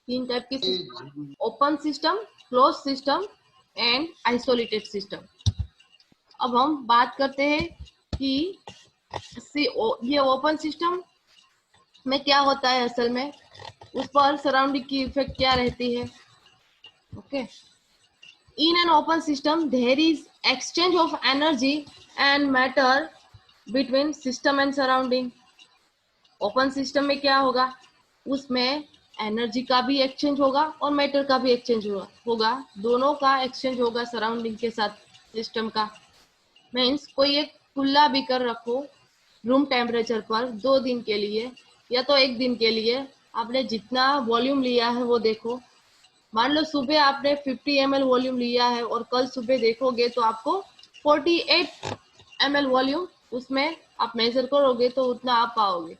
तीन टाइप की system, open system, close system and isolated system. अब हम बात करते हैं कि ये ओपन सिस्टम में क्या होता है, असल में उस पर सराउंडिंग की इफेक्ट क्या रहती है। Okay, in an open system there is exchange of energy and matter between system and surrounding। Open system में क्या होगा, उसमें एनर्जी का भी एक्सचेंज होगा और मैटर का भी एक्सचेंज होगा, दोनों का एक्सचेंज होगा सराउंडिंग के साथ सिस्टम का। मीन्स कोई एक खुला बीकर रखो रूम टेम्परेचर पर 2 दिन के लिए या तो 1 दिन के लिए, आपने जितना वॉल्यूम लिया है वो देखो। मान लो सुबह आपने 50 ml वॉल्यूम लिया है और कल सुबह देखोगे तो आपको 48 ml वॉल्यूम उसमें आप मेजर करोगे तो उतना आप पाओगे।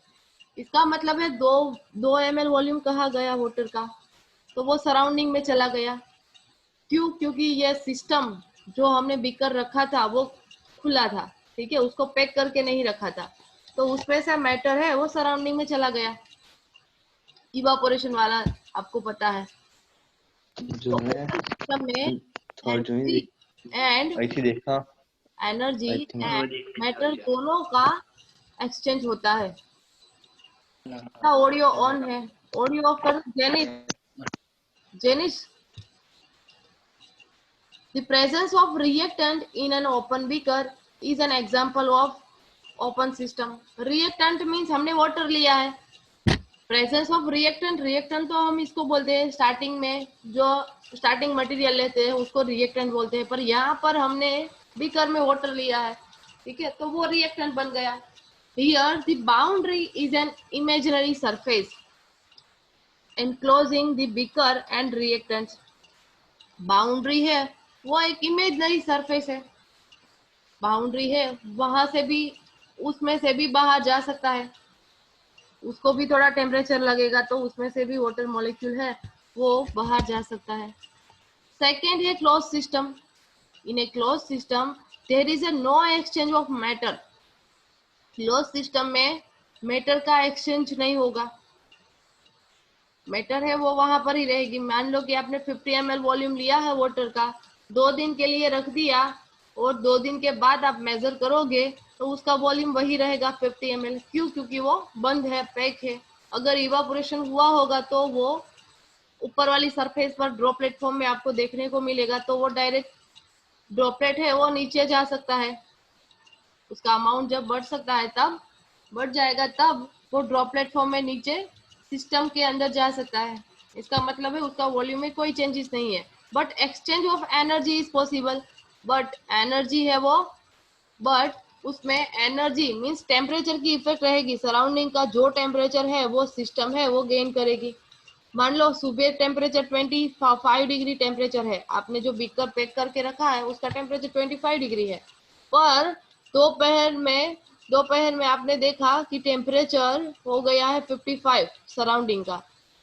इसका मतलब है 2 ml वॉल्यूम कहाँ गया वाटर का, तो वो सराउंडिंग में चला गया। क्यों? क्योंकि ये सिस्टम जो हमने बीकर रखा था वो खुला था, ठीक है, उसको पैक करके नहीं रखा था, तो उसमें से मैटर है वो सराउंडिंग में चला गया। इवापोरेशन वाला आपको पता है। जो है सिस्टम में थर्ड जो है एंड आई थी देखा energy I think and matter दोनों का एक्सचेंज होता है। ऑडियो ऑन है, ऑडियो ऑफ कर। जेनिस, the presence of reactant in an open beaker is an example of open system। reactant means हमने वाटर लिया है, प्रेजेंस ऑफ रिएक्टेंट, रिएक्टेंट तो हम इसको बोलते हैं स्टार्टिंग में जो स्टार्टिंग मटेरियल लेते हैं उसको रिएक्टेंट बोलते हैं, पर यहाँ पर हमने बीकर में वाटर लिया है, ठीक है, तो वो रिएक्टेंट बन गया। Here the boundary is an imaginary surface enclosing the beaker and reactants। Boundary है वो एक इमेजिनरी सरफेस है, बाउंड्री है, वहां से भी उसमें से भी बाहर जा सकता है, उसको भी थोड़ा टेम्परेचर लगेगा तो उसमें से भी वाटर मॉलिक्यूल है वो बाहर जा सकता है। सेकेंड है close system. In a close system there is a no exchange of matter. Close system में मैटर का एक्सचेंज नहीं होगा, मैटर है वो वहां पर ही रहेगी। मान लो कि आपने 50 ml वॉल्यूम लिया है वाटर का, 2 दिन के लिए रख दिया और 2 दिन के बाद आप मेजर करोगे तो उसका वॉल्यूम वही रहेगा 50 ml। क्यों? क्योंकि वो बंद है, पैक है। अगर इवापोरेशन हुआ होगा तो वो ऊपर वाली सरफेस पर ड्रॉपलेट फॉर्म में आपको देखने को मिलेगा, तो वो डायरेक्ट ड्रॉपलेट है वो नीचे जा सकता है, उसका अमाउंट जब बढ़ सकता है तब बढ़ जाएगा, तब वो ड्रॉपलेट फॉर्म में नीचे सिस्टम के अंदर जा सकता है। इसका मतलब है उसका वॉल्यूम में कोई चेंजेस नहीं है, but exchange of energy is possible. But energy है वो, बट उसमें एनर्जी मींस टेम्परेचर की इफेक्ट रहेगी, सराउंडिंग का जो टेम्परेचर है वो सिस्टम है वो गेन करेगी। मान लो सुबह टेम्परेचर 25 डिग्री टेम्परेचर है, आपने जो बीकर पैक करके रखा है उसका टेम्परेचर 25 डिग्री है, पर दोपहर में आपने देखा कि टेम्परेचर हो गया है 55 सराउंडिंग का,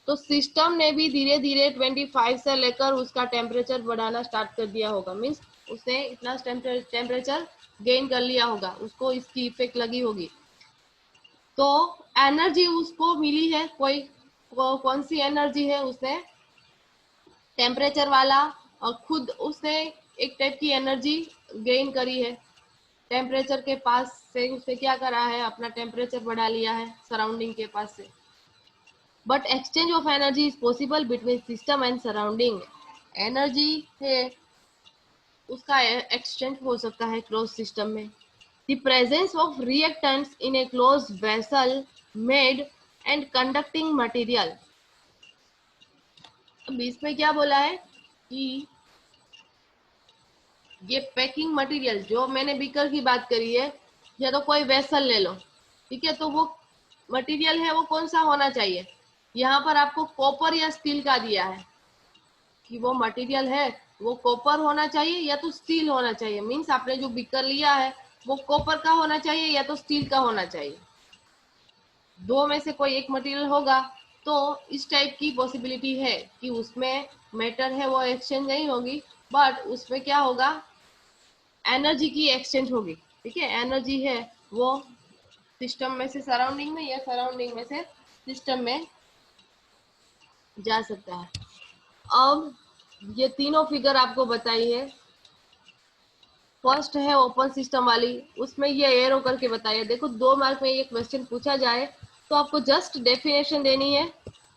तो सिस्टम ने भी धीरे धीरे 25 से लेकर उसका टेम्परेचर बढ़ाना स्टार्ट कर दिया होगा। मीन्स उसने इतना टेम्परेचर गेन कर लिया होगा, उसको इसकी इफेक्ट लगी होगी, तो एनर्जी उसको मिली है। कौन सी एनर्जी है? उसने टेम्परेचर वाला और खुद उसने एक टाइप की एनर्जी गेन करी है, टेम्परेचर के पास से उसने क्या करा है, अपना टेम्परेचर बढ़ा लिया है सराउंडिंग के पास से। But exchange of energy is possible between system and surrounding. Energy है उसका एक्सचेंज हो सकता है क्लोज सिस्टम में। The presence of reactants in a close vessel made and conducting material. अब इसमें क्या बोला है कि ये पैकिंग मटेरियल जो मैंने बीकर की बात करी है, या तो कोई वेसल ले लो, ठीक है, तो वो मटेरियल है वो कौन सा होना चाहिए, यहाँ पर आपको कॉपर या स्टील का दिया है कि वो मटेरियल है वो कॉपर होना चाहिए या तो स्टील होना चाहिए। मीन्स आपने जो बीकर लिया है वो कॉपर का होना चाहिए या तो स्टील का होना चाहिए, दो में से कोई एक मटेरियल होगा। तो इस टाइप की पॉसिबिलिटी है कि उसमें मैटर है वो एक्सचेंज नहीं होगी, बट उसमें क्या होगा, एनर्जी की एक्सचेंज होगी, ठीक है, एनर्जी है वो सिस्टम में से सराउंडिंग में या सराउंडिंग में से सिस्टम में जा सकता है। अब ये तीनों फिगर आपको बताई है। फर्स्ट है ओपन सिस्टम वाली, उसमें ये एरो करके बताया। देखो 2 मार्क में ये क्वेश्चन पूछा जाए तो आपको जस्ट डेफिनेशन देनी है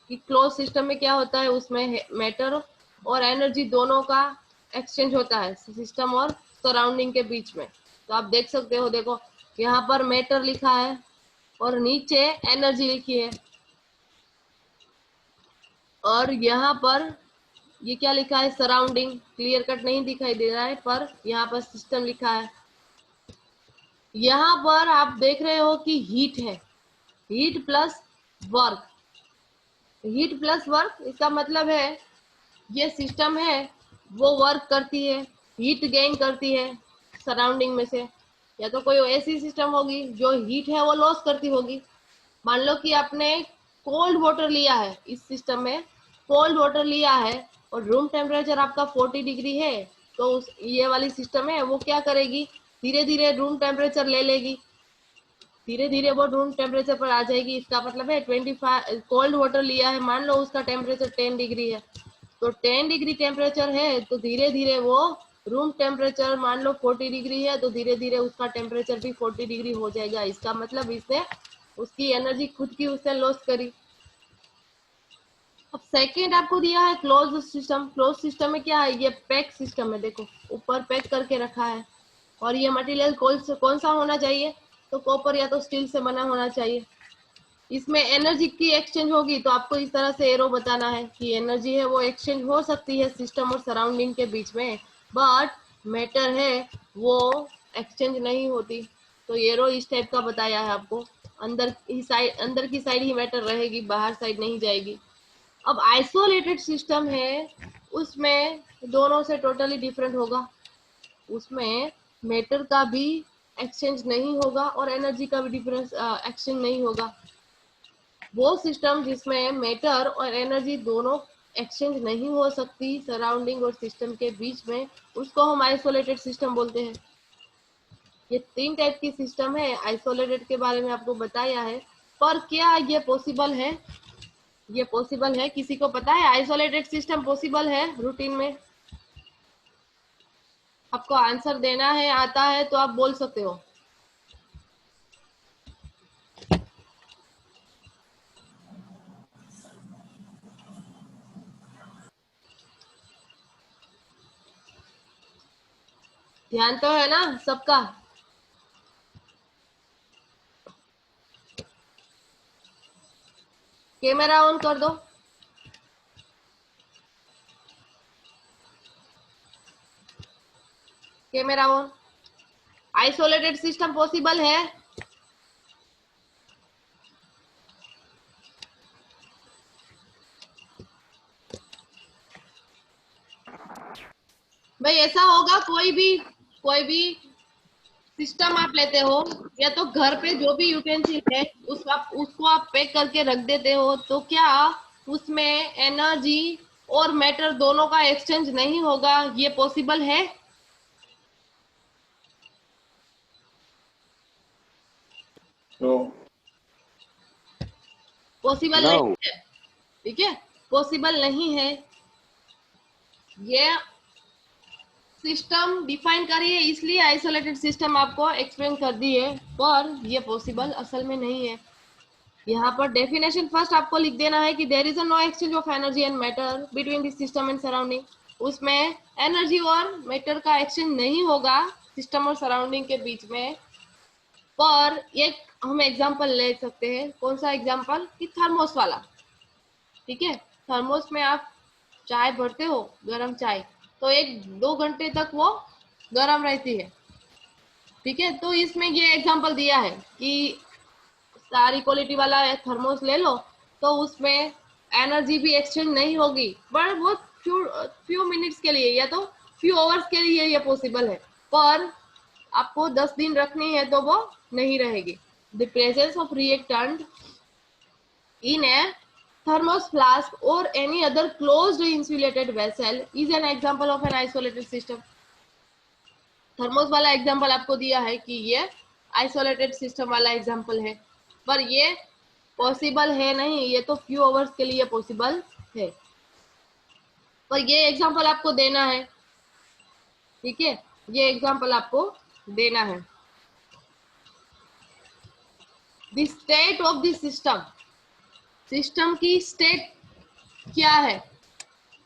कि क्लोज सिस्टम में क्या होता है। उसमें मैटर और एनर्जी दोनों का एक्सचेंज होता है सिस्टम और सराउंडिंग के बीच में। तो आप देख सकते हो, देखो यहाँ पर मैटर लिखा है और नीचे एनर्जी लिखी है, और यहाँ पर ये क्या लिखा है, सराउंडिंग। क्लियर कट नहीं दिखाई दे रहा है, पर यहाँ पर सिस्टम लिखा है। यहाँ पर आप देख रहे हो कि हीट है, heat plus work. Heat plus work, इसका मतलब है ये सिस्टम है वो वर्क करती है, हीट गेन करती है सराउंडिंग में से। या तो कोई ऐसी सिस्टम होगी जो हीट है वो लॉस करती होगी। मान लो कि आपने कोल्ड वाटर लिया है, इस सिस्टम में कोल्ड वाटर लिया है और रूम टेम्परेचर आपका 40 डिग्री है, तो उस ये वाली सिस्टम है वो क्या करेगी, धीरे धीरे रूम टेम्परेचर ले लेगी, धीरे धीरे वो रूम टेम्परेचर पर आ जाएगी। इसका मतलब है 25 कोल्ड वाटर लिया है, मान लो उसका टेम्परेचर 10 डिग्री है, तो 10 डिग्री टेम्परेचर है तो धीरे धीरे वो रूम टेम्परेचर मान लो 40 डिग्री है, तो धीरे धीरे उसका टेम्परेचर भी 40 डिग्री हो जाएगा। इसका मतलब इसने उसकी एनर्जी खुद की उसने लॉस करी। अब सेकेंड आपको दिया है क्लोज सिस्टम। क्लोज सिस्टम में क्या है, ये पैक सिस्टम है। देखो ऊपर पैक करके रखा है, और ये मटेरियल कौन सा होना चाहिए, तो कॉपर या तो स्टील से बना होना चाहिए। इसमें एनर्जी की एक्सचेंज होगी, तो आपको इस तरह से एरो बताना है कि एनर्जी है वो एक्सचेंज हो सकती है सिस्टम और सराउंडिंग के बीच में, बट मैटर है वो एक्सचेंज नहीं होती। तो एरो इस टाइप का बताया है आपको। अंदर की साइड ही मैटर रहेगी, बाहर साइड नहीं जाएगी। अब आइसोलेटेड सिस्टम है, उसमें दोनों से टोटली डिफरेंट होगा। उसमें मैटर का भी एक्सचेंज नहीं होगा और एनर्जी का भी डिफरेंस एक्सचेंज नहीं होगा। वो सिस्टम जिसमें मैटर और एनर्जी दोनों एक्सचेंज नहीं हो सकती सराउंडिंग और सिस्टम के बीच में, उसको हम आइसोलेटेड सिस्टम बोलते हैं। ये 3 टाइप की सिस्टम है। आइसोलेटेड के बारे में आपको बताया है, पर क्या ये पॉसिबल है, ये पॉसिबल है, किसी को पता है आइसोलेटेड सिस्टम पॉसिबल है रूटीन में? आपको आंसर देना है, आता है तो आप बोल सकते हो। ध्यान तो है ना सबका? कैमरा ऑन कर दो। Camera on. Isolated system possible है? भाई ऐसा होगा, कोई भी सिस्टम आप लेते हो या तो घर पे जो भी यूटेंसिल है उसको आप पैक करके रख देते हो, तो क्या उसमें एनर्जी और मैटर दोनों का एक्सचेंज नहीं होगा? ये पॉसिबल है? नो पॉसिबल नो नहीं है, ठीक है, पॉसिबल नहीं है। ये सिस्टम डिफाइन करिए, इसलिए आइसोलेटेड सिस्टम आपको एक्सप्लेन कर दी है, पर ये पॉसिबल असल में नहीं है। यहाँ पर डेफिनेशन फर्स्ट आपको लिख देना है कि there is a no exchange of energy and matter between this system and surrounding. उसमें एनर्जी और मैटर का एक्सचेंज नहीं होगा सिस्टम और सराउंडिंग के बीच में। पर एक हम एग्जांपल ले सकते हैं, कौन सा एग्जांपल, कि थर्मोस वाला। ठीक है, थर्मोस में आप चाय भरते हो, गरम चाय, तो 1-2 घंटे तक वो गरम रहती है। ठीक है, तो इसमें ये एग्जांपल दिया है कि सारी क्वालिटी वाला थर्मोस ले लो, तो उसमें एनर्जी भी एक्सचेंज नहीं होगी, पर वो फ्यू मिनट्स के लिए या तो फ्यू आवर्स के लिए ये पॉसिबल है, पर आपको 10 दिन रखनी है तो वो नहीं रहेगी। The presence of reactant in a thermos flask or any other closed insulated vessel is an example of an isolated system। Thermos वाला एग्जांपल आपको दिया है कि ये आइसोलेटेड सिस्टम वाला एग्जांपल है, पर ये पॉसिबल है नहीं, ये तो फ्यू आवर्स के लिए पॉसिबल है। पर ये एग्जांपल आपको देना है, ठीक है, ये एग्जांपल आपको देना है। The state of the system, system की स्टेट क्या है,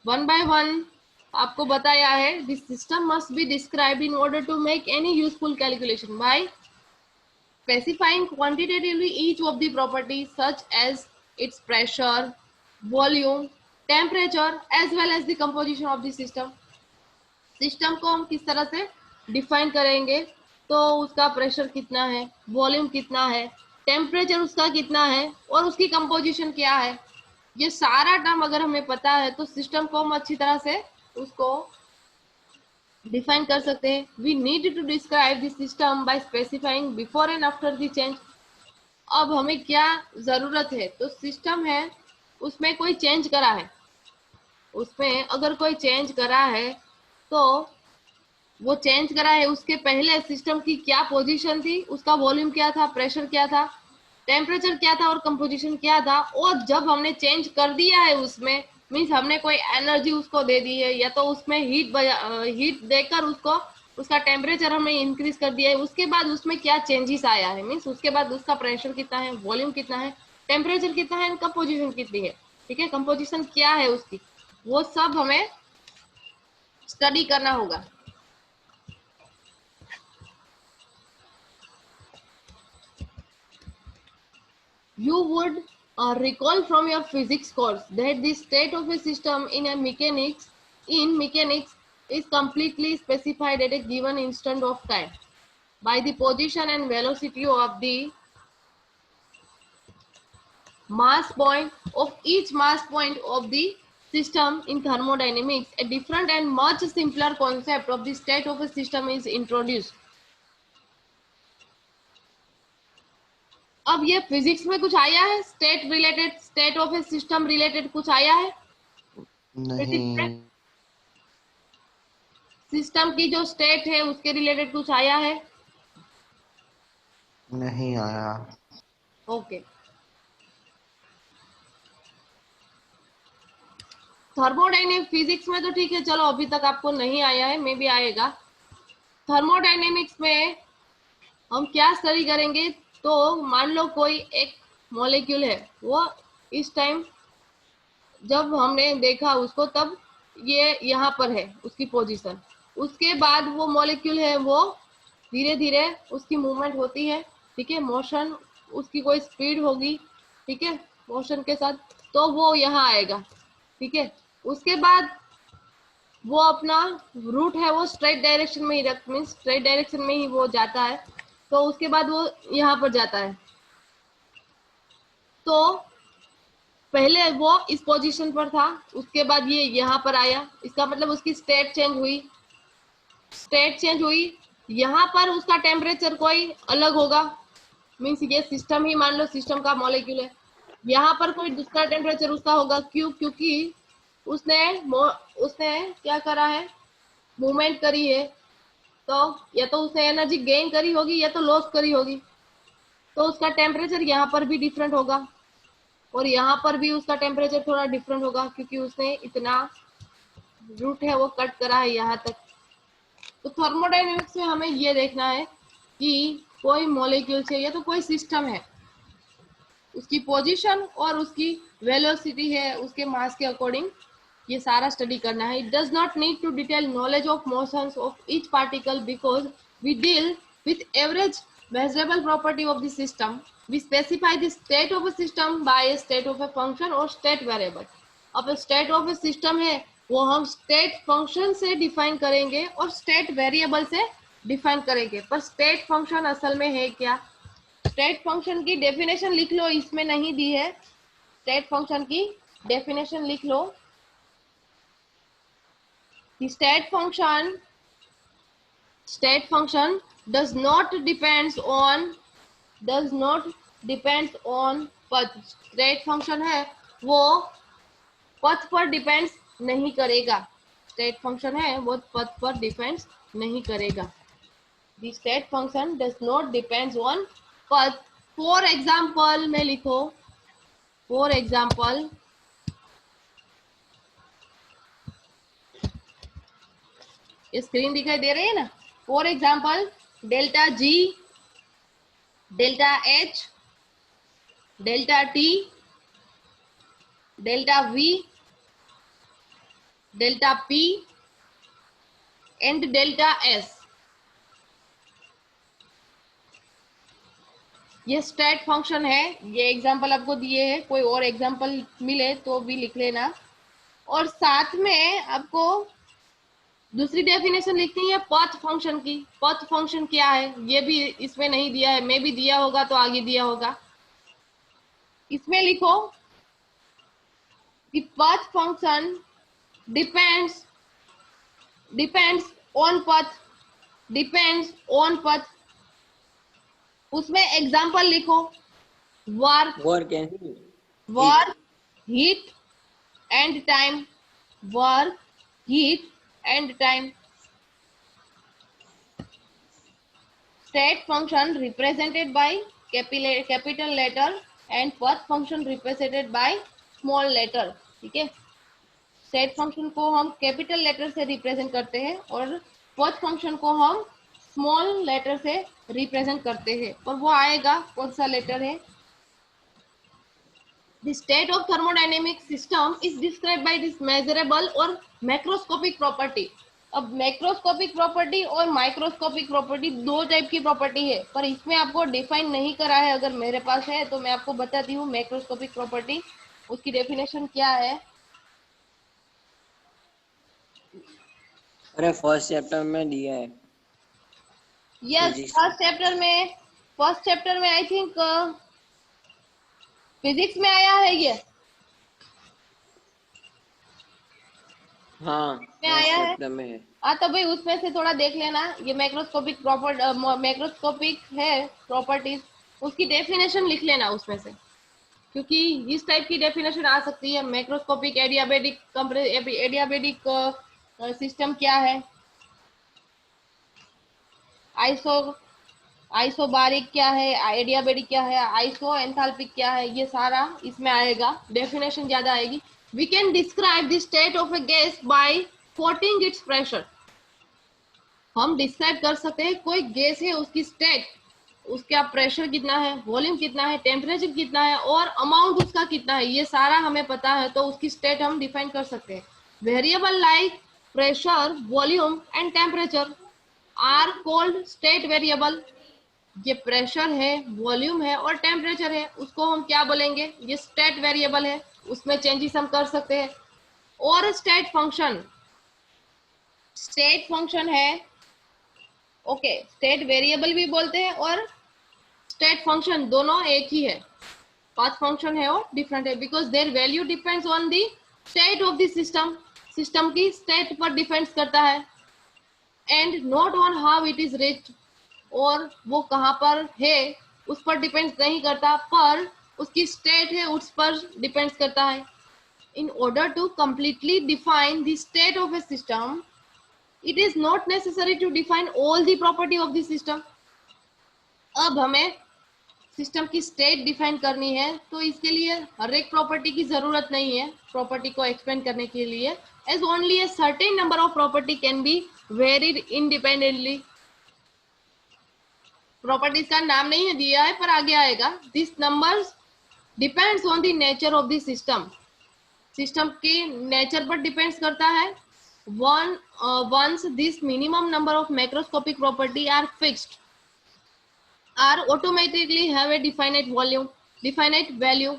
वन बाय वन आपको बताया है। This system must be described in order to make any useful calculation by specifying quantitatively each of the properties such as its pressure, volume, temperature as well as the composition of the system। System को हम किस तरह से define करेंगे, तो उसका pressure कितना है, वॉल्यूम कितना है, टेम्परेचर उसका कितना है और उसकी कंपोजिशन क्या है, ये सारा टर्म अगर हमें पता है तो सिस्टम को हम अच्छी तरह से उसको डिफाइन कर सकते हैं। We need to describe the system by specifying before and after the change. अब हमें क्या जरूरत है, तो सिस्टम है उसमें कोई चेंज करा है, उसमें अगर कोई चेंज करा है तो वो चेंज करा है उसके पहले सिस्टम की क्या पोजीशन थी, उसका वॉल्यूम क्या था, प्रेशर क्या था, टेम्परेचर क्या था और कंपोजिशन क्या था। और जब हमने चेंज कर दिया है उसमें, मीन्स हमने कोई एनर्जी उसको दे दी है या तो उसमें हीट देकर उसको उसका टेम्परेचर हमने इंक्रीज कर दिया है, उसके बाद उसमें क्या चेंजेस आया है, मीन्स उसके बाद उसका प्रेशर कितना है, वॉल्यूम कितना है, टेम्परेचर कितना है, कंपोजिशन कितनी है, ठीक है, कंपोजिशन क्या है उसकी, वो सब हमें स्टडी करना होगा। You would recall from your physics course that the state of a system in mechanics is completely specified at a given instant of time by the position and velocity of the mass point of each mass point of the system. In thermodynamics, a different and much simpler concept of the state of a system is introduced. अब ये physics में कुछ आया है, state related, state of a system related कुछ आया है? नहीं, सिस्टम की जो स्टेट है उसके रिलेटेड कुछ आया है? नहीं आया। ओके, थर्मोडायनेमिक फिजिक्स में तो ठीक है, चलो अभी तक आपको नहीं आया है, मे भी आएगा। थर्मोडायनेमिक्स में हम क्या स्टडी करेंगे, तो मान लो कोई एक मॉलिक्यूल है, वो इस टाइम जब हमने देखा उसको तब ये यहाँ पर है उसकी पोजीशन, उसके बाद वो मॉलिक्यूल है वो धीरे धीरे उसकी मूवमेंट होती है, ठीक है, मोशन उसकी कोई स्पीड होगी, ठीक है, मोशन के साथ, तो वो यहाँ आएगा, ठीक है, उसके बाद वो अपना रूट है वो स्ट्रेट डायरेक्शन में ही रख, मीन्स स्ट्रेट डायरेक्शन में ही वो जाता है, तो उसके बाद वो यहाँ पर जाता है, तो पहले वो इस पोजीशन पर था, उसके बाद ये यहाँ पर आया, इसका मतलब उसकी स्टेट चेंज हुई, स्टेट चेंज हुई, यहाँ पर उसका टेम्परेचर कोई अलग होगा, मीन्स ये सिस्टम ही मान लो सिस्टम का मॉलिक्यूल है, यहाँ पर कोई दूसरा टेम्परेचर उसका होगा, क्यों, क्योंकि उसने क्या करा है, मूवमेंट करी है, तो या तो उसने एनर्जी गेन करी होगी या तो लॉस करी होगी, तो उसका टेम्परेचर यहाँ पर भी डिफरेंट होगा और यहाँ पर भी उसका टेम्परेचर थोड़ा डिफरेंट होगा, क्योंकि उसने इतना रूट है वो कट करा है यहाँ तक। तो थर्मोडायनेमिक्स में हमें ये देखना है कि कोई मॉलिक्यूल है या तो कोई सिस्टम है, उसकी पोजीशन और उसकी वेलोसिटी है उसके मास के अकॉर्डिंग, ये सारा स्टडी करना है। It does not need to detail knowledge of motions of each particle because we deal with average measurable property of the system. We specify the state of a system by a state of a function or state variable. अब state of a system है वो हम state function से define करेंगे और state variable से define करेंगे, पर state function असल में है क्या, state function की definition लिख लो, इसमें नहीं दी है, state function की definition लिख लो। The state function does not depends on पथ, स्टेट फंक्शन है वो पथ पर डिपेंड्स नहीं करेगा, स्टेट फंक्शन है वो पथ पर डिपेंड्स नहीं करेगा। The state function does not depends on पथ। फॉर एग्जाम्पल में लिखो, फॉर एग्जाम्पल ये स्क्रीन दिखाई दे रही है ना। For example delta G, delta H, delta T, delta we, delta P and delta S. ये स्टेट फंक्शन है। ये एग्जांपल आपको दिए हैं, कोई और एग्जांपल मिले तो भी लिख लेना। और साथ में आपको दूसरी डेफिनेशन लिखनी है पथ फंक्शन की। पथ फंक्शन क्या है ये भी इसमें नहीं दिया है, मे भी दिया होगा तो आगे दिया होगा। इसमें लिखो कि path function depends on path, depends on path. उसमें एग्जांपल लिखो work heat and time, work heat and time. State function represented by capital letter and path function represented by small letter. ठीक है, स्टेट फंक्शन को हम capital letter से represent करते हैं और पथ फंक्शन को हम स्मॉल लेटर से रिप्रेजेंट करते हैं। और वो आएगा, कौन सा लेटर है? The state of thermodynamic system is described by this measurable और मैक्रोस्कोपिक प्रॉपर्टी। अब मैक्रोस्कोपिक प्रॉपर्टी और माइक्रोस्कोपिक प्रॉपर्टी दो टाइप की प्रॉपर्टी है, पर इसमें आपको डिफाइन नहीं करा है। अगर मेरे पास है तो मैं आपको बताती हूँ मैक्रोस्कोपिक प्रॉपर्टी, उसकी डेफिनेशन क्या है। अरे फर्स्ट चैप्टर में दिया है। यस, फर्स्ट चैप्टर में आई थिंक फिजिक्स में आया है ये। हाँ, में आया है। में हाँ, तो भाई उसमें से थोड़ा देख लेना। ये मैक्रोस्कोपिक मैक्रोस्कोपिक है प्रॉपर्टीज, उसकी डेफिनेशन लिख लेना उसमें से, क्योंकि इस टाइप की डेफिनेशन आ सकती है। मैक्रोस्कोपिक एडियाबेटिक सिस्टम क्या है, आइसोबारिक क्या है, एडियाबेटिक क्या है, आइसो एंथैल्पिक क्या है, ये सारा इसमें आएगा। डेफिनेशन ज्यादा आएगी। We can describe the state of a gas by quoting its pressure. हम डिस्क्राइब कर सकते हैं कोई गैस है, उसकी स्टेट, उसका प्रेशर कितना है, वॉल्यूम कितना है, टेम्परेचर कितना है और अमाउंट उसका कितना है, ये सारा हमें पता है तो उसकी स्टेट हम डिफाइन कर सकते हैं। Variable like pressure, volume and temperature are called state variable. ये प्रेशर है, वॉल्यूम है और टेम्परेचर है, उसको हम क्या बोलेंगे? ये स्टेट वेरिएबल है, उसमें चेंजेस हम कर सकते हैं। और स्टेट फंक्शन है, ओके, स्टेट वेरिएबल भी बोलते हैं और स्टेट फंक्शन, दोनों एक ही है। पाथ फंक्शन है और डिफरेंट है because their value depends on the state of the system. System की स्टेट पर डिपेंड्स करता है and not on how it is reached, और वो कहाँ पर है उस पर डिपेंड्स नहीं करता, पर उसकी स्टेट है उस पर डिपेंड्स करता है। In order to completely define the state of a system, it is not necessary to define all the property of the system। अब हमें सिस्टम की स्टेट डिफाइन करनी है तो इसके लिए हर एक प्रॉपर्टी की जरूरत नहीं है प्रॉपर्टी को एक्सप्लेन करने के लिए, as only a certain number of property can be varied independently। Properties का नाम नहीं दिया है पर आगे आएगा। This numbers depends on the nature of the system. System के नेचर पर डिपेंड्स करता है। Once this minimum number of macroscopic property are fixed, are automatically have a definite value।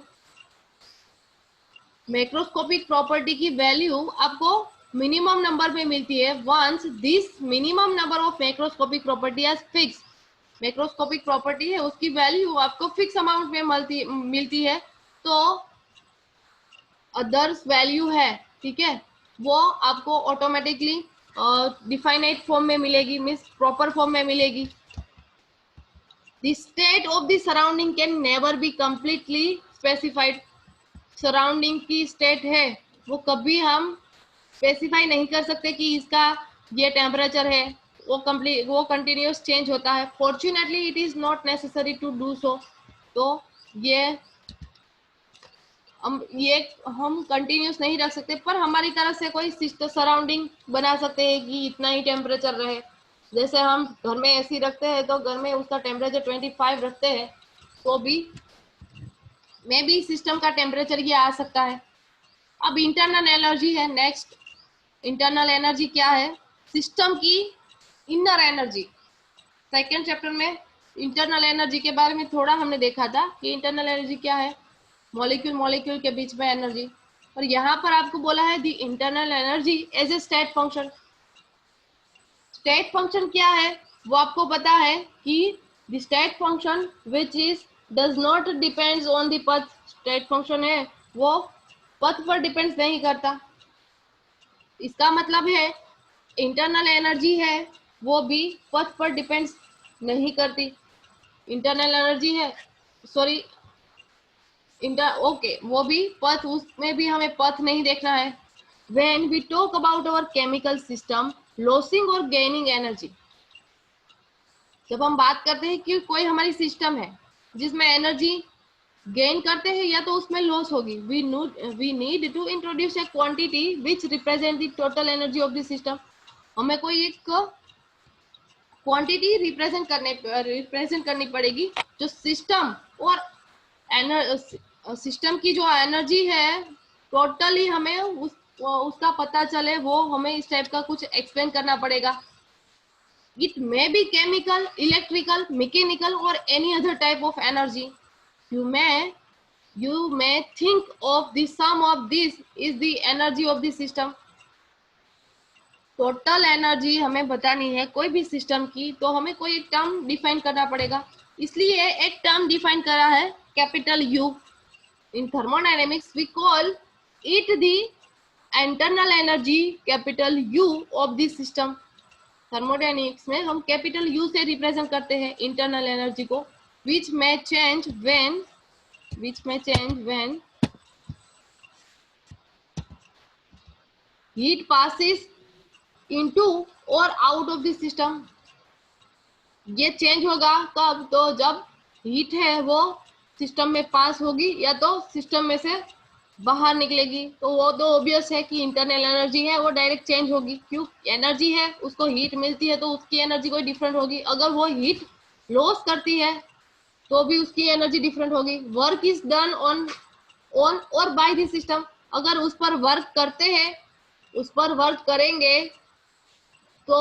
Macroscopic property की वैल्यू आपको मिनिमम नंबर पे मिलती है। Once this minimum number of macroscopic property is fixed, macroscopic property है उसकी value आपको fix amount में मिलती है तो अदर्स वैल्यू है, ठीक है, वो आपको ऑटोमेटिकली डिफाइनाइट फॉर्म में मिलेगी, मीन्स प्रॉपर फॉर्म में मिलेगी। The state of the surrounding can never be completely specified. Surrounding की स्टेट है वो कभी हम स्पेसिफाई नहीं कर सकते कि इसका ये टेम्परेचर है, वो कंटिन्यूस चेंज होता है। Fortunately it is not necessary to do so. तो ये ये हम कंटिन्यूस नहीं रख सकते, पर हमारी तरफ से कोई सिस्टम सराउंडिंग बना सकते हैं कि इतना ही टेम्परेचर रहे। जैसे हम घर में एसी रखते हैं तो घर में उसका टेम्परेचर 25 रखते हैं, तो भी मे बी सिस्टम का टेम्परेचर ये आ सकता है। अब इंटरनल एनर्जी है नेक्स्ट। इंटरनल एनर्जी क्या है? सिस्टम की इनर एनर्जी। सेकेंड चैप्टर में इंटरनल एनर्जी के बारे में थोड़ा हमने देखा था कि इंटरनल एनर्जी क्या है, मॉलिक्यूल मॉलिक्यूल के बीच में एनर्जी। और यहाँ पर आपको बोला है the internal energy as a state function. State function क्या है वो आपको पता है कि the state function which is does not depends on the path. State function है वो पथ पर डिपेंड्स नहीं करता। इसका मतलब है इंटरनल एनर्जी है वो भी पथ पर डिपेंड्स नहीं करती। इंटरनल एनर्जी है सॉरी ओके वो भी पथ, उसमें भी हमें पथ नहीं देखना है। When we talk about our chemical system losing or gaining energy, जब हम बात करते हैं कि कोई हमारी सिस्टम है जिसमें एनर्जी गेन करते हैं या तो उसमें लॉस होगी, we need to introduce a quantity which represent the total energy of the system। हमें कोई एक क्वांटिटी रिप्रेजेंट करनी पड़ेगी जो सिस्टम और सिस्टम की जो एनर्जी है टोटली हमें उसका पता चले, वो हमें इस टाइप का कुछ एक्सप्लेन करना पड़ेगा। It may be chemical, electrical, mechanical और any other type of energy. you may think of the sum of this is the energy of the system। Total energy हमें बतानी है कोई भी सिस्टम की, तो हमें कोई एक टर्म डिफाइन करना पड़ेगा। इसलिए एक टर्म डिफाइन करा है capital U. In thermodynamics we call it the internal energy capital U of the system. Thermodynamics में हम कैपिटल यू से रिप्रेजेंट करते हैं इंटरनल एनर्जी को, which may change when heat passes into or out of the system। ये change होगा कब? तो जब हीट है वो सिस्टम में पास होगी या तो सिस्टम में से बाहर निकलेगी, तो वो तो ऑब्वियस है कि इंटरनल एनर्जी है वो डायरेक्ट चेंज होगी। क्यों? एनर्जी है, उसको हीट मिलती है तो उसकी एनर्जी कोई डिफरेंट होगी। अगर वो हीट लॉस करती है तो भी उसकी एनर्जी डिफरेंट होगी। वर्क इज डन ऑन और बाय द सिस्टम। अगर उस पर वर्क करते हैं, उस पर वर्क करेंगे तो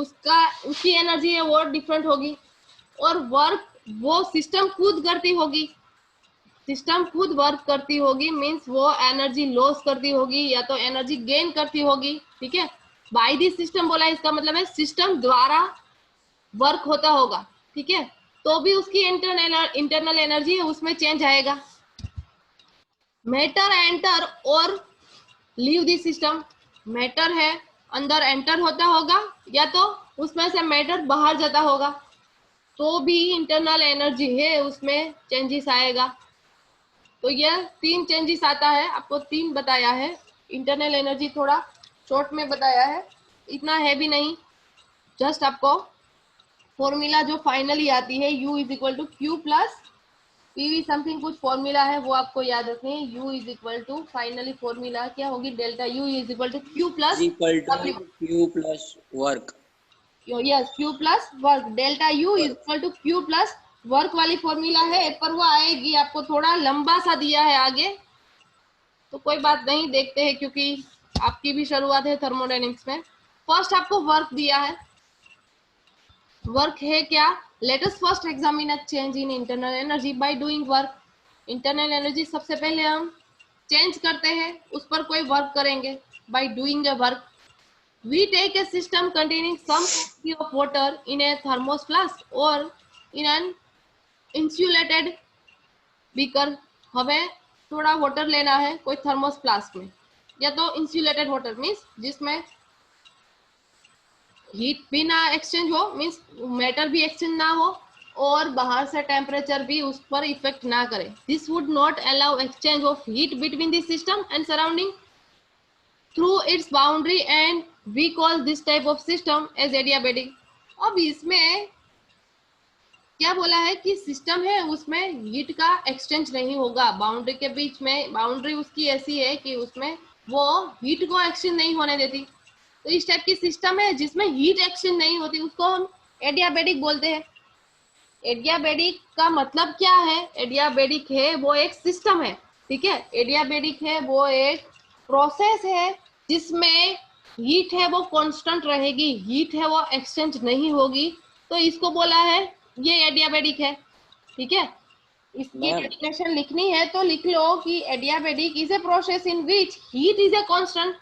उसकी एनर्जी है वो डिफरेंट होगी। और वर्क वो सिस्टम खुद करती होगी, सिस्टम खुद वर्क करती होगी मींस वो एनर्जी लॉस करती होगी या तो एनर्जी गेन करती होगी। ठीक है, बाय द सिस्टम बोला, इसका मतलब है सिस्टम द्वारा वर्क होता होगा। ठीक है, तो भी उसकी इंटरनल एनर्जी है उसमें चेंज आएगा। मैटर एंटर और लीव द सिस्टम। मैटर है अंदर एंटर होता होगा या तो उसमें से मैटर बाहर जाता होगा, तो भी इंटरनल एनर्जी है उसमें चेंजेस आएगा। तो यह 3 चेंजेस आता है, आपको 3 बताया है। इंटरनल एनर्जी थोड़ा शॉर्ट में बताया है, इतना है भी नहीं। जस्ट आपको फॉर्मूला जो फाइनली आती है U is equal to q plus PV something कुछ फॉर्मूला है वो आपको याद रखनी है। U is equal to finally formula क्या होगी? Delta U is equal to q plus work. Yes, q plus work. Delta U is equal to q plus work वाली फॉर्मूला है, पर वो आएगी आपको थोड़ा लंबा सा दिया है आगे, तो कोई बात नहीं, देखते हैं क्योंकि आपकी भी शुरुआत है थर्मोडायनेमिक्स में। फर्स्ट आपको वर्क दिया है। वर्क है क्या? Let us first examine a change in internal energy by doing work. Internal energy सबसे पहले हम चेंज करते हैं, उस पर कोई वर्क करेंगे by doing a work. We take a system containing some quantity of water in a thermos flask और इन एन इंसुलेटेड बीकर। हमें थोड़ा वाटर लेना है कोई थर्मोस फ्लास्क में, या तो इंसुलेटेड वाटर मीन्स जिसमें हीट भी ना एक्सचेंज हो, मीन्स मैटर भी एक्सचेंज ना हो और बाहर से टेम्परेचर भी उस पर इफेक्ट ना करे। This would not allow exchange of heat between the system and surrounding through its boundary and we call this type of system as adiabatic. अब इसमें क्या बोला है कि सिस्टम है उसमें हीट का एक्सचेंज नहीं होगा, बाउंड्री के बीच में, बाउंड्री उसकी ऐसी है कि उसमें वो हीट को एक्सचेंज नहीं होने देती। तो इस टाइप की सिस्टम है जिसमें हीट एक्सचेंज नहीं होती, उसको हम एडियाबेटिक बोलते हैं। एडियाबेटिक का मतलब क्या है? एडियाबेटिक है वो एक सिस्टम है, ठीक है। एडियाबेटिक है वो एक प्रोसेस है जिसमें हीट है वो कांस्टेंट रहेगी, हीट है वो एक्सचेंज नहीं होगी, तो इसको बोला है ये एडियाबेटिक है, ठीक है। इसकी मैम डेफिनेशन लिखनी है तो लिख लो कि adiabatic is a process in which heat is a constant.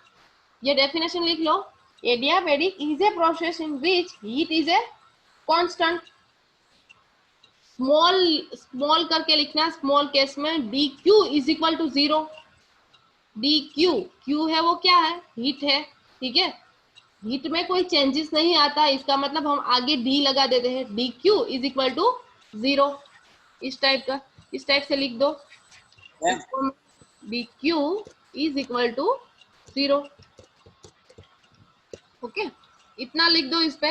ये डेफिनेशन लिख लो, adiabatic is a process in which heat is a constant. Small small करके लिखना, स्मॉल केस में D Q is equal to 0। D Q, Q है वो क्या है? हीट है, ठीक है। हीट में कोई चेंजेस नहीं आता, इसका मतलब हम आगे डी लगा देते हैं, d Q is equal to 0। इस टाइप का, इस टाइप से लिख दो, ma'am d Q is equal to 0। Okay, इतना लिख दो इस पे।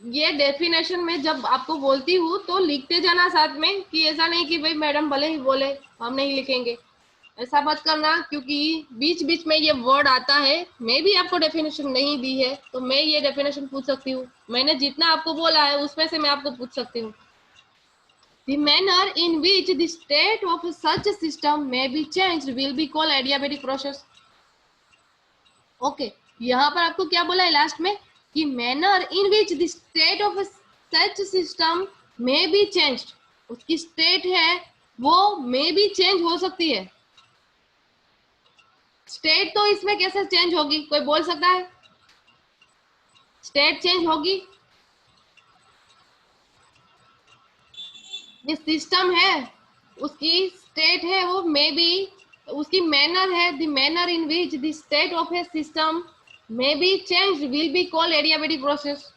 ये डेफिनेशन में जब आपको बोलती हूँ तो लिखते जाना साथ में, कि ऐसा नहीं कि भाई मैडम भले ही बोले हम नहीं लिखेंगे, ऐसा मत करना, क्योंकि बीच बीच में ये वर्ड आता है। मैं भी आपको डेफिनेशन नहीं दी है तो मैं ये डेफिनेशन पूछ सकती हूँ, मैंने जितना आपको बोला है उसमें से मैं आपको पूछ सकती हूँ। The manner in which the state of such a system may be changed will be called adiabatic process. Okay, यहाँ पर आपको क्या बोला है लास्ट में कि manner in which the state of such system में बी चेंज्ड, उसकी स्टेट है वो में बी चेंज हो सकती है। स्टेट तो इसमें कैसे चेंज होगी, कोई बोल सकता है? स्टेट चेंज होगी? ये सिस्टम है उसकी स्टेट है वो मे बी, उसकी मैनर है, the manner in which the state of a system may be change will be called adiabatic process.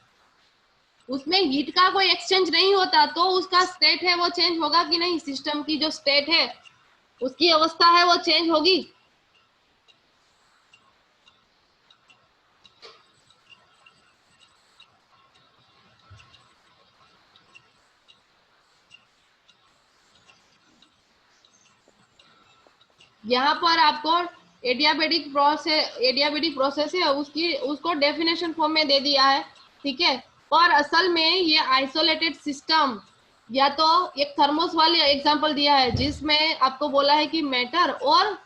उसमें हीट का कोई एक्सचेंज नहीं होता तो उसका स्टेट है वो चेंज होगा कि नहीं? सिस्टम की जो स्टेट है उसकी अवस्था है वो चेंज होगी। यहाँ पर आपको एडियाबेटिक प्रोसेस है उसकी, उसको डेफिनेशन फॉर्म में दे दिया है, ठीक है। और असल में ये आइसोलेटेड सिस्टम, या तो एक थर्मोस वाले एग्जांपल दिया है जिसमें आपको बोला है कि मैटर और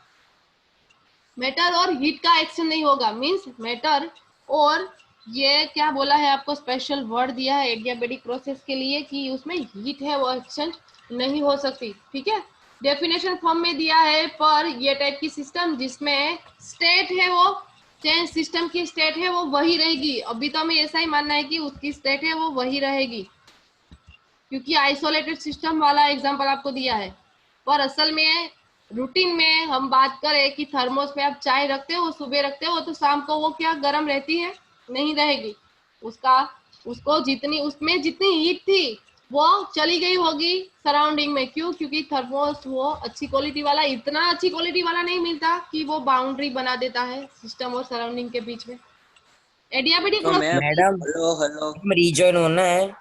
हीट का एक्शन नहीं होगा, मींस मैटर और ये क्या बोला है आपको, स्पेशल वर्ड दिया है एडियाबेटिक प्रोसेस के लिए कि उसमें हीट है वो एक्शन नहीं हो सकती, ठीक है। डेफिनेशन फॉर्म में दिया है पर ये टाइप की सिस्टम जिसमें स्टेट है वो चेंज, सिस्टम की स्टेट है वो वही रहेगी। अभी तो हमें ऐसा ही मानना है कि उसकी स्टेट है वो वही रहेगी, क्योंकि आइसोलेटेड सिस्टम वाला एग्जांपल आपको दिया है। पर असल में रूटीन में हम बात करें कि थर्मोस में आप चाय रखते हो, सुबह रखते हो तो शाम को वो क्या गर्म रहती है? नहीं रहेगी। उसको जितनी उसमें जितनी हीट थी वो चली गई होगी सराउंडिंग में। क्यों? क्योंकि थर्मोस वो अच्छी क्वालिटी वाला, इतना अच्छी क्वालिटी वाला नहीं मिलता कि वो बाउंड्री बना देता है सिस्टम और सराउंडिंग के बीच में। एडियाबेटिक तो process, madam hello hello rejoin होना है।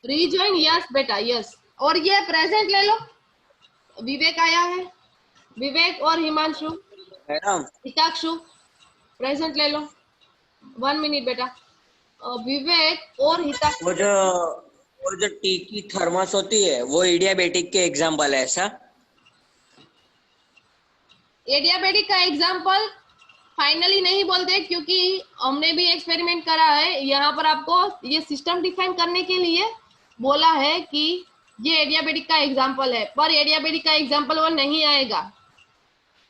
रीजॉइन, यस बेटा यस। और ये प्रेजेंट ले लो, विवेक आया है, विवेक और हिमांशु, मैडम हिताक्षु प्रेजेंट ले लो। 1 मिनट बेटा, विवेक और हिताक्षु। वो जो टी की थर्मस होती है वो एडियाबेटिक के एग्जांपल है ऐसा? एडियाबेटिक का एग्जांपल फाइनली नहीं बोलते क्योंकि हमने भी एक्सपेरिमेंट करा है। यहाँ पर आपको ये सिस्टम डिफाइन करने के लिए बोला है कि ये एडियाबेटिक का एग्जांपल है, पर एडियाबेटिक का एग्जांपल वो नहीं आएगा,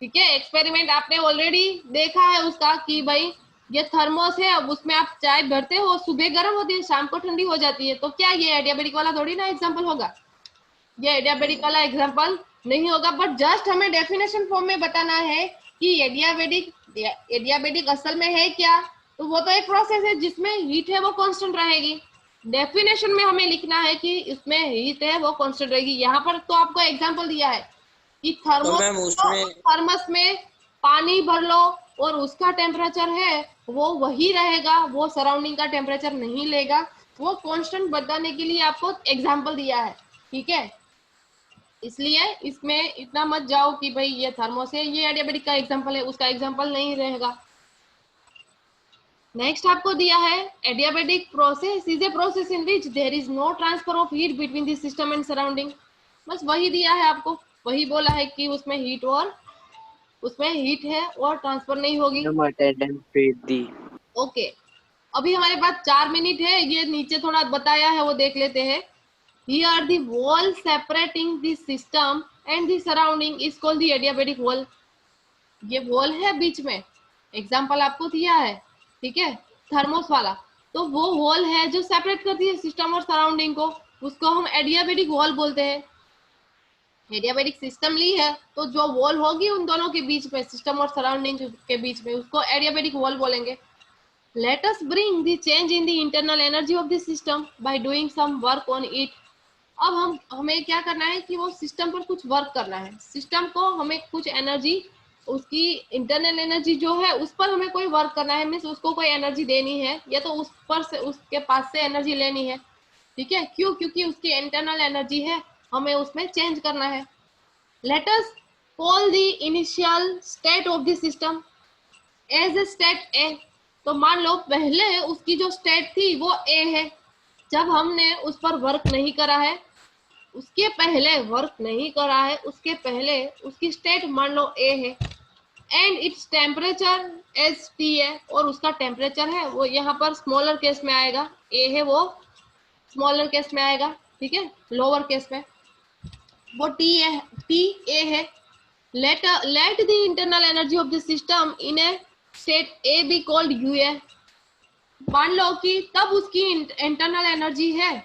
ठीक है। एक्सपेरिमेंट आपने ऑलरेडी देखा है उसका कि भाई ये थर्मोस है, अब उसमें आप चाय भरते हो, सुबह गर्म होती है शाम को ठंडी हो जाती है, तो क्या ये एडियाबेटिक वाला थोड़ी ना एग्जांपल होगा? ये एडियाबेटिक वाला एग्जांपल नहीं होगा। बट जस्ट हमें डेफिनेशन फॉर्म में बताना है कि एडियाबेटिक असल में है क्या, तो वो तो एक प्रोसेस है जिसमें हीट है वो कांस्टेंट रहेगी। डेफिनेशन में हमें लिखना है कि इसमें हीट है वो कांस्टेंट रहेगी। यहाँ पर तो आपको एग्जांपल दिया है कि तो मैम उसमें थर्मस में पानी भर लो, और उसका टेम्परेचर है वो वही रहेगा, वो सराउंडिंग का टेम्परेचर नहीं लेगा। वो कांस्टेंट बताने के लिए आपको एग्जांपल दिया है, ठीक है। इसलिए इसमें इतना मत जाओ कि भाई ये थर्मोस है, ये एडियाबेटिक का एग्जांपल है, उसका एग्जांपल नहीं रहेगा। नेक्स्ट आपको दिया है adiabatic process is a process in which there is no transfer of heat between the system and surrounding. बस वही दिया है आपको, वही बोला है कि उसमें हीट है और ट्रांसफर नहीं होगी। ओके, अभी हमारे पास 4 मिनट है, ये नीचे थोड़ा बताया है वो देख लेते हैं। Here the wall separating the system and the surrounding is called the adiabatic wall। ये वॉल है बीच में, एग्जाम्पल आपको दिया है, ठीक है, थर्मोस वाला। तो वो वॉल है जो सेपरेट करती है सिस्टम और सराउंडिंग को, उसको हम एडियाबेटिक वॉल बोलते हैं। एडियाबेटिक सिस्टम ली है तो जो वॉल होगी उन दोनों के बीच में, सिस्टम और सराउंडिंग के बीच में, उसको एडियाबेटिक वॉल बोलेंगे। Let us bring the change in the internal energy of the system by doing some work on it। अब हमें क्या करना है कि वो सिस्टम पर कुछ वर्क करना है, सिस्टम को हमें कुछ एनर्जी, उसकी इंटरनल एनर्जी जो है उस पर हमें कोई वर्क करना है, मीन्स उसको कोई एनर्जी देनी है या तो उस पर से उसके पास से एनर्जी लेनी है, ठीक है। क्यों? क्योंकि उसकी इंटरनल एनर्जी है, हमें उसमें चेंज करना है। Let us call the initial state of the system as a state A. तो मान लो पहले उसकी जो स्टेट थी वो ए है, जब हमने उस पर वर्क नहीं करा है, उसके पहले वर्क नहीं करा है, उसके पहले उसकी स्टेट मान लो ए है, and its temperature as T है, और उसका टेम्परेचर है वो यहाँ पर स्मॉलर केस में आएगा, ए है वो स्मॉलर केस में आएगा, ठीक है, लोअर केस में वो टी है, टी ए है। Let the internal energy of the system in a state A be called U A. मान लो कि तब उसकी इंटरनल एनर्जी है,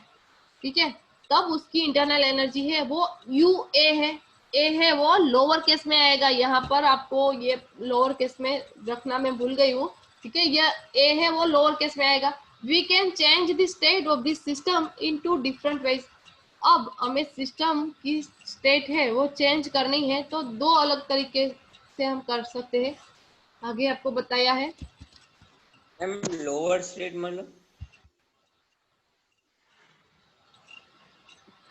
ठीक है, तब उसकी इंटरनल एनर्जी है वो यू ए है। ए है वो लोअर केस में आएगा, यहाँ पर आपको ये लोअर केस में रखना मैं भूल गई हूँ, ठीक है, ये ए है वो लोअर केस में आएगा। We can change the state of this system into different ways. अब हमें सिस्टम की स्टेट है वो चेंज करनी है तो दो अलग तरीके से हम कर सकते हैं, आगे आपको बताया है। लोअर स्टेट मतलब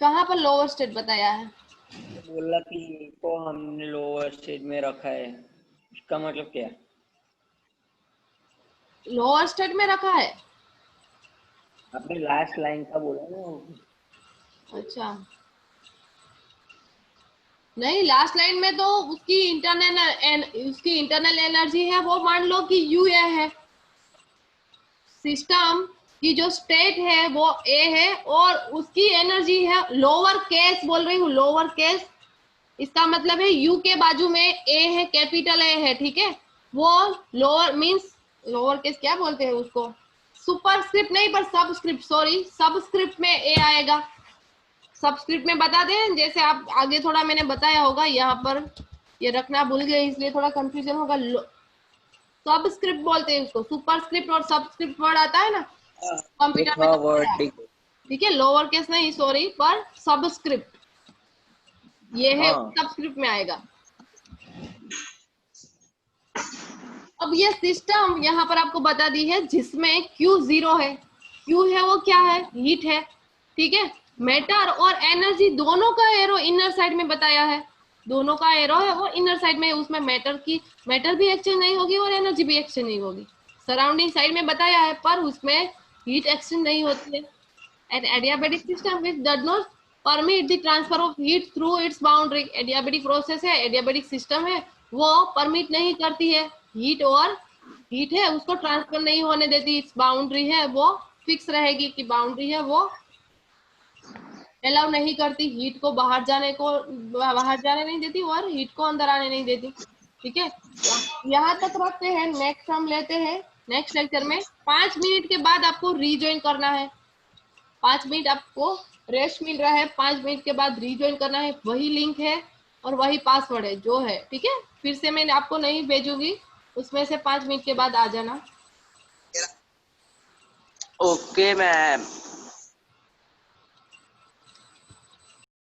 कहाँ पर लोअर स्टेट बताया है? बोला कि को हमने लोअर स्टेट में रखा है, इसका मतलब क्या है? लोअर स्टेट में रखा है? आपने लास्ट लाइन का बोला ना। अच्छा, नहीं, लास्ट लाइन में तो उसकी इंटरनल एनर्जी है वो मान लो कि यू ए है, सिस्टम की जो स्टेट है वो ए है, और उसकी एनर्जी है लोअर केस बोल रही हूँ, लोअर केस, इसका मतलब है यू के बाजू में ए है, कैपिटल ए है, ठीक है। वो लोअर मींस लोअर केस क्या बोलते हैं उसको, सुपरस्क्रिप्ट नहीं पर सबस्क्रिप्ट, सॉरी, सबस्क्रिप्ट में ए आएगा। सबस्क्रिप्ट में बता दें, जैसे आप आगे थोड़ा मैंने बताया होगा, यहाँ पर ये रखना भूल गए इसलिए थोड़ा कंफ्यूजन होगा। सबस्क्रिप्ट बोलते हैं उसको, सुपरस्क्रिप्ट और सबस्क्रिप्ट वर्ड आता है ना कंप्यूटर में, तो ठीक है, लोअर केस नहीं सॉरी, पर सबस्क्रिप्ट ये है, सबस्क्रिप्ट में आएगा। अब ये सिस्टम यहाँ पर आपको बता दी है जिसमें Q0 है, Q है वो क्या है, हीट है, ठीक है। मैटर और एनर्जी दोनों का एरो इनर साइड में बताया है, दोनों का एरो है वो इनर साइड में, उसमें मैटर भी एक्सचेंज नहीं होगी और एनर्जी भी एक्सचेंज नहीं होगी। सराउंडिंग साइड में बताया है पर उसमें हीट एक्सचेंज नहीं होती है। An adiabatic system which does not permit the transfer of heat through its boundary. Adiabatic process है, एडियाबेटिक सिस्टम है, वो परमिट नहीं करती है हीट है उसको ट्रांसफर नहीं होने देती, इट्स बाउंड्री है वो फिक्स रहेगी कि बाउंड्री है वो अलाउ नहीं करती, हीट को बाहर जाने नहीं देती और हीट को अंदर आने नहीं देती, ठीक है। यहाँ तक रखते हैं, नेक्स्ट हम लेते हैं नेक्स्ट लेक्चर में। 5 मिनट के बाद आपको रीज्वाइन करना है, 5 मिनट आपको रेस्ट मिल रहा है, 5 मिनट के बाद रीज्वाइन करना है, वही लिंक है और वही पासवर्ड है जो है, ठीक है। फिर से मैं आपको नहीं भेजूंगी, उसमें से 5 मिनट के बाद आ जाना। Okay ma'am.